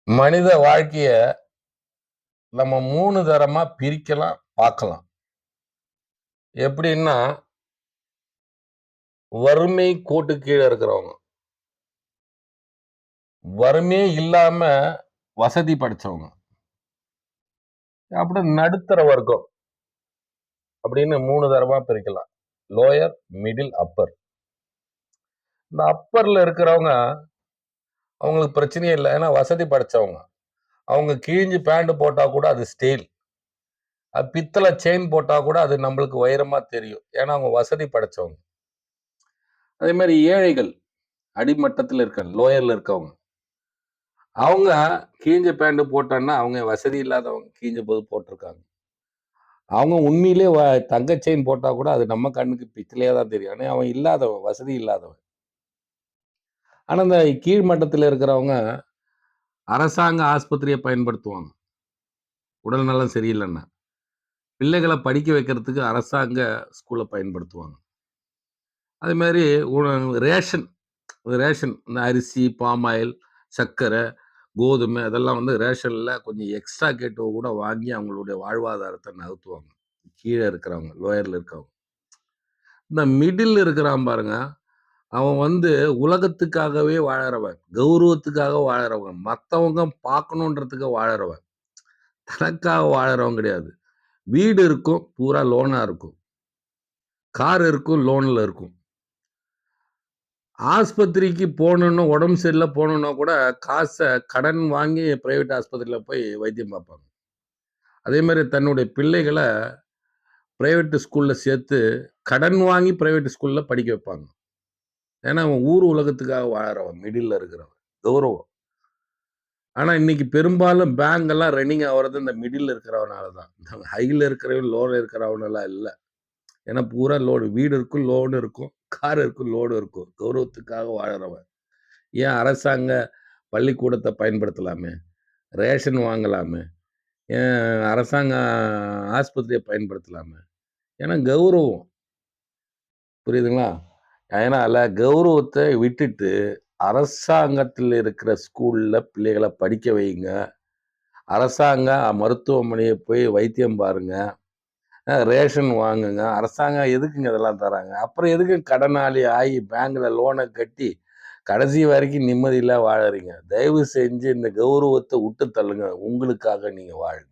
மனித வாழ்க்கைய நம்ம 3 தரமா பிரிக்கலாம், பார்க்கலாம். எப்படின்னா, வறுமை கோட்டுக்கு கீழ இருக்கிறவங்க. வறுமையே இல்லாம வசதி படைச்சவங்க. அப்புறம் நடுத்தர வர்க்கம் அப்படின்னு 3 தரமா பிரிக்கலாம். Lower, middle, upper. இந்த அப்பர்ல இருக்கிறவங்க, அவங்களுக்கு பிரச்சனையே இல்ல. ஏன்னா வசதி படைச்சவங்க. அவங்க கிழிஞ்சு பேண்ட் போட்டா கூட அது ஸ்டைல். பித்தள செயின் போட்டா கூட அது நம்மளுக்கு வைரமா தெரியும். ஏன்னா அவங்க வசதி படைச்சவங்க. அதே மாரி ஏழைகள், அடிமட்டத்துல லோயர்ல இருக்கவங்க. அவங்க கிழிஞ்ச பேண்ட் போட்டான்னா, அவங்க வசதி இல்லாதவங்க. கிழிஞ்ச போது போட்டுருக்காங்க. அவங்க உண்மையிலே தங்க செயின் போட்டா கூட அது நம்ம கண்ணுக்கு பித்தளையா தான் தெரியும். ஆனா அவன் இல்லாதவன், வசதி இல்லாதவன். ஆனா இந்த கீழ் மட்டத்துல இருக்கிறவங்க, அரசாங்க ஆஸ்பத்திரிய பயன்படுத்துவாங்க. உடல் நலம் சரியில்லன்னா. பிள்ளைகள படிக்க வைக்கிறதுக்கு அரசாங்க ஸ்கூல பயன்படுத்துவாங்க. அதே மாரி ரேஷன் ரேஷன் இந்த அரிசி, பாம் ஆயில், சர்க்கரை, கோதுமை அதெல்லாம் வந்து ரேஷன்ல கொஞ்சம் எக்ஸ்ட்ரா கேட்டு கூட வாங்கி அவங்களுடைய வாழ்வாதாரத்த நகர்த்துவாங்க. கீழ இருக்கிறவங்க, லோயர்ல இருக்கிறவங்க. இந்த மிடில்ல இருக்கிறான் பாருங்க, அவன் வந்து உலகத்துக்காகவே வாழறவன். கௌரவத்துக்காக வாழறவன். மத்தவங்க பார்க்கணுன்றதுக்கு வாழறவன். தனக்காக வாழறவன் கிடையாது. வீடு இருக்கும், பூரா லோனா இருக்கும். கார் இருக்கும், லோன்ல இருக்கும். ஆஸ்பத்திரிக்கு போணும்னு உடம்பு சரியில்ல போணும்னா கூட காச கடன் வாங்கி பிரைவேட் ஆஸ்பத்திரியில போய் வைத்தியம் பார்ப்பாங்க. அதே மாரி தன்னுடைய பிள்ளைகள பிரைவேட் ஸ்கூல்ல சேர்த்து கடன் வாங்கி பிரைவேட் ஸ்கூல்ல படிக்க வைப்பாங்க. ஏன்னா, அவன் ஊர் உலகத்துக்காக வாழறவன். மிடில்ல இருக்கிறவன். கௌரவம். ஆனா, இன்னைக்கு பெரும்பாலும் பேங்க் எல்லாம் ரன்னிங் ஆவுறது இந்த மிடில்ல இருக்கிறவனால தான். ஹைல இருக்கிறவன், லோல இருக்கிறவனெல்லாம் இல்ல. ஏன்னா, பூரா லோடு. வீடு இருக்கும், லோன் இருக்கும். கார் இருக்கும், லோடு இருக்கும். கௌரவத்துக்காக வாழறவன். ஏன் அரசாங்க பள்ளிக்கூடத்த பயன்படுத்தலாமே! ரேஷன் வாங்கலாமே! ஏன் அரசாங்க ஆஸ்பத்திரிய பயன்படுத்தலாமே! ஏன்னா கௌரவம். புரியுதுங்களா? அதனால கௌரவத்த விட்டுட்டு, அரசாங்கத்தில இருக்கிற ஸ்கூல்ல பிள்ளைகள படிக்க வையுங்க. அரசாங்க மருத்துவமனைய போய் வைத்தியம் பாருங்க. ரேஷன் வாங்குங்க. அரசாங்கம் எதுக்குங்க இதெல்லாம் தராங்க? அப்புறம் எதுக்கு கடனாளி ஆயி பேங்க்ல லோன கட்டி, கடைசி வரைக்கும் நிம்மதியில்லா வாழறீங்க? தயவு செஞ்சு இந்த கௌரவத்த வுட்டு தள்ளுங்க. உங்களுக்காக நீங்க வாழுங்க.